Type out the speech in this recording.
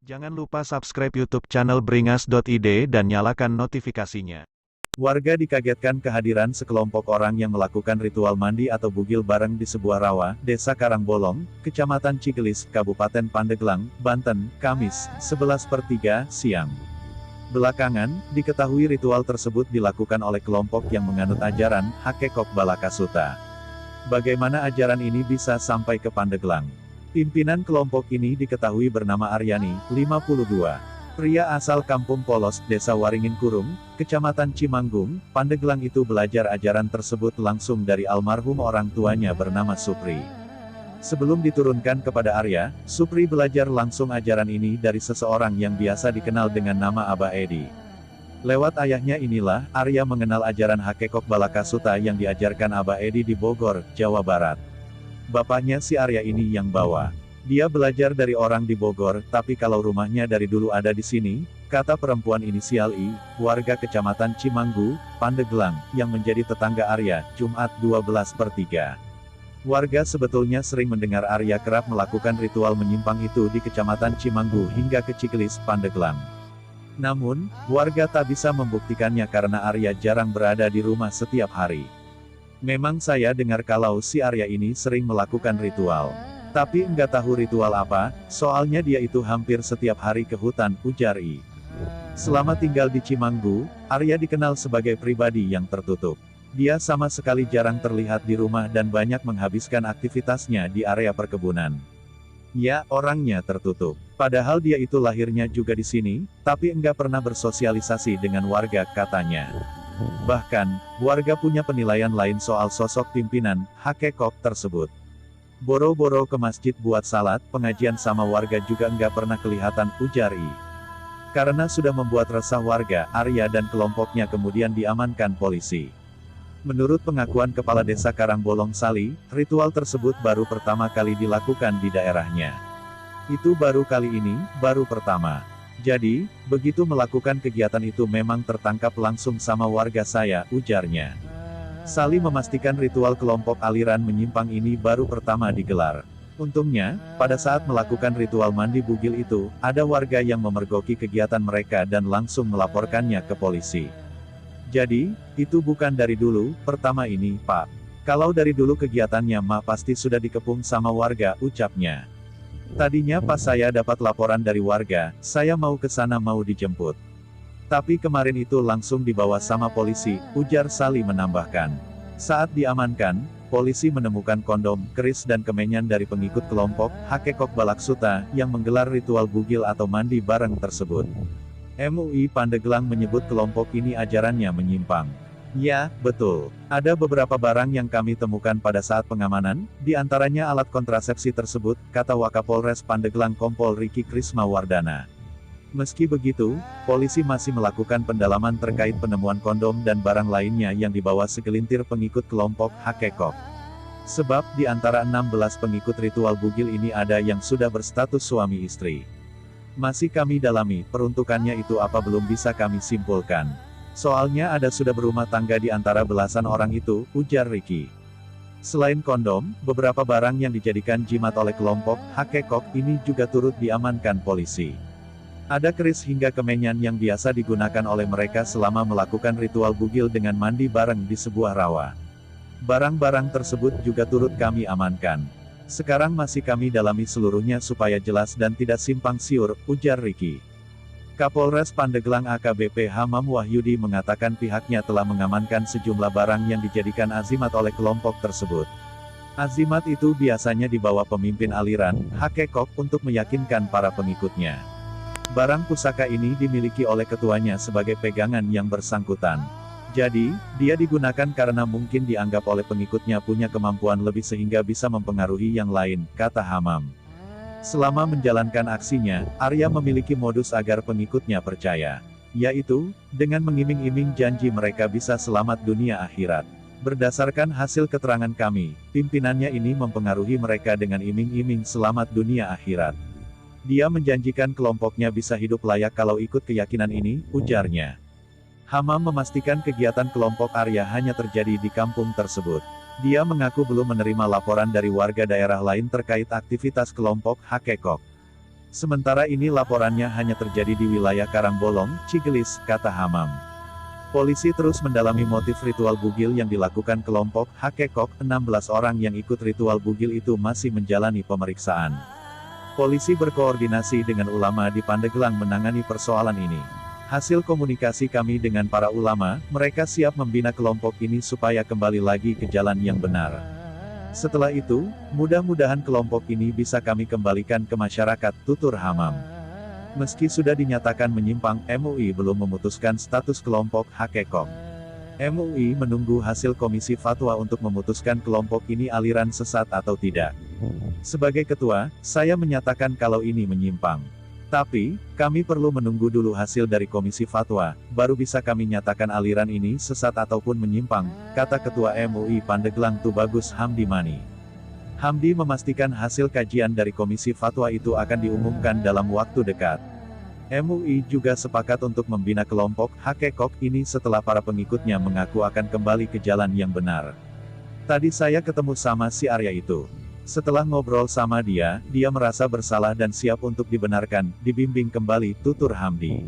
Jangan lupa subscribe YouTube channel Bringas.id dan nyalakan notifikasinya. Warga dikagetkan kehadiran sekelompok orang yang melakukan ritual mandi atau bugil bareng di sebuah rawa, Desa Karangbolong, Kecamatan Cigelis, Kabupaten Pandeglang, Banten, Kamis, 11:03 siang. Belakangan, diketahui ritual tersebut dilakukan oleh kelompok yang menganut ajaran Hakekok Balakasuta. Bagaimana ajaran ini bisa sampai ke Pandeglang? Pimpinan kelompok ini diketahui bernama Aryani, 52. Pria asal Kampung Polos, Desa Waringin Kurung, Kecamatan Cimanggung, Pandeglang itu belajar ajaran tersebut langsung dari almarhum orang tuanya bernama Supri. Sebelum diturunkan kepada Arya, Supri belajar langsung ajaran ini dari seseorang yang biasa dikenal dengan nama Abah Edi. Lewat ayahnya inilah, Arya mengenal ajaran Hakekok Balakasuta yang diajarkan Abah Edi di Bogor, Jawa Barat. Bapaknya si Arya ini yang bawa. Dia belajar dari orang di Bogor, tapi kalau rumahnya dari dulu ada di sini, kata perempuan inisial I, warga Kecamatan Cimanggu, Pandeglang, yang menjadi tetangga Arya, Jumat 12/3. Warga sebetulnya sering mendengar Arya kerap melakukan ritual menyimpang itu di Kecamatan Cimanggu hingga ke Cigelis, Pandeglang. Namun, warga tak bisa membuktikannya karena Arya jarang berada di rumah setiap hari. Memang saya dengar kalau si Arya ini sering melakukan ritual. Tapi enggak tahu ritual apa, soalnya dia itu hampir setiap hari ke hutan, ujar I. Selama tinggal di Cimanggu, Arya dikenal sebagai pribadi yang tertutup. Dia sama sekali jarang terlihat di rumah dan banyak menghabiskan aktivitasnya di area perkebunan. Ya, orangnya tertutup. Padahal dia itu lahirnya juga di sini, tapi enggak pernah bersosialisasi dengan warga, katanya. Bahkan, warga punya penilaian lain soal sosok pimpinan Hakekok tersebut. Boro-boro ke masjid buat salat, pengajian sama warga juga enggak pernah kelihatan, ujar I. Karena sudah membuat resah warga, Arya dan kelompoknya kemudian diamankan polisi. Menurut pengakuan Kepala Desa Karangbolong Sali, ritual tersebut baru pertama kali dilakukan di daerahnya. Itu baru kali ini, baru pertama. Jadi, begitu melakukan kegiatan itu memang tertangkap langsung sama warga saya, ujarnya. Sali memastikan ritual kelompok aliran menyimpang ini baru pertama digelar. Untungnya, pada saat melakukan ritual mandi bugil itu, ada warga yang memergoki kegiatan mereka dan langsung melaporkannya ke polisi. Jadi, itu bukan dari dulu, pertama ini, Pak. Kalau dari dulu kegiatannya mah pasti sudah dikepung sama warga, ucapnya. Tadinya pas saya dapat laporan dari warga, saya mau ke sana mau dijemput. Tapi kemarin itu langsung dibawa sama polisi, ujar Sali menambahkan. Saat diamankan, polisi menemukan kondom, keris dan kemenyan dari pengikut kelompok Hakekok Balaksuta yang menggelar ritual bugil atau mandi bareng tersebut. MUI Pandeglang menyebut kelompok ini ajarannya menyimpang. Ya, betul. Ada beberapa barang yang kami temukan pada saat pengamanan, di antaranya alat kontrasepsi tersebut, kata Wakapolres Pandeglang Kompol Riki Krisma Wardana. Meski begitu, polisi masih melakukan pendalaman terkait penemuan kondom dan barang lainnya yang dibawa segelintir pengikut kelompok Hakekok. Sebab, di antara 16 pengikut ritual bugil ini ada yang sudah berstatus suami istri. Masih kami dalami, peruntukannya itu apa belum bisa kami simpulkan. Soalnya ada sudah berumah tangga di antara belasan orang itu, ujar Riki. Selain kondom, beberapa barang yang dijadikan jimat oleh kelompok Hakekok ini juga turut diamankan polisi. Ada keris hingga kemenyan yang biasa digunakan oleh mereka selama melakukan ritual bugil dengan mandi bareng di sebuah rawa. Barang-barang tersebut juga turut kami amankan. Sekarang masih kami dalami seluruhnya supaya jelas dan tidak simpang siur, ujar Riki. Kapolres Pandeglang AKBP Hamam Wahyudi mengatakan pihaknya telah mengamankan sejumlah barang yang dijadikan azimat oleh kelompok tersebut. Azimat itu biasanya dibawa pemimpin aliran Hakekok untuk meyakinkan para pengikutnya. Barang pusaka ini dimiliki oleh ketuanya sebagai pegangan yang bersangkutan. Jadi, dia digunakan karena mungkin dianggap oleh pengikutnya punya kemampuan lebih sehingga bisa mempengaruhi yang lain, kata Hamam. Selama menjalankan aksinya, Arya memiliki modus agar pengikutnya percaya. Yaitu, dengan mengiming-iming janji mereka bisa selamat dunia akhirat. Berdasarkan hasil keterangan kami, pimpinannya ini mempengaruhi mereka dengan iming-iming selamat dunia akhirat. Dia menjanjikan kelompoknya bisa hidup layak kalau ikut keyakinan ini, ujarnya. Hamam memastikan kegiatan kelompok Arya hanya terjadi di kampung tersebut. Dia mengaku belum menerima laporan dari warga daerah lain terkait aktivitas kelompok Hakekok. Sementara ini laporannya hanya terjadi di wilayah Karangbolong, Cigelis, kata Hamam. Polisi terus mendalami motif ritual bugil yang dilakukan kelompok Hakekok. 16 orang yang ikut ritual bugil itu masih menjalani pemeriksaan. Polisi berkoordinasi dengan ulama di Pandeglang menangani persoalan ini. Hasil komunikasi kami dengan para ulama, mereka siap membina kelompok ini supaya kembali lagi ke jalan yang benar. Setelah itu, mudah-mudahan kelompok ini bisa kami kembalikan ke masyarakat, tutur Hamam. Meski sudah dinyatakan menyimpang, MUI belum memutuskan status kelompok Hakekok. MUI menunggu hasil komisi fatwa untuk memutuskan kelompok ini aliran sesat atau tidak. Sebagai ketua, saya menyatakan kalau ini menyimpang. Tapi, kami perlu menunggu dulu hasil dari komisi fatwa, baru bisa kami nyatakan aliran ini sesat ataupun menyimpang, kata Ketua MUI Pandeglang Tubagus Hamdi Mani. Hamdi memastikan hasil kajian dari komisi fatwa itu akan diumumkan dalam waktu dekat. MUI juga sepakat untuk membina kelompok Hakekok ini setelah para pengikutnya mengaku akan kembali ke jalan yang benar. Tadi saya ketemu sama si Arya itu. Setelah ngobrol sama dia merasa bersalah dan siap untuk dibenarkan, dibimbing kembali, tutur Hamdi.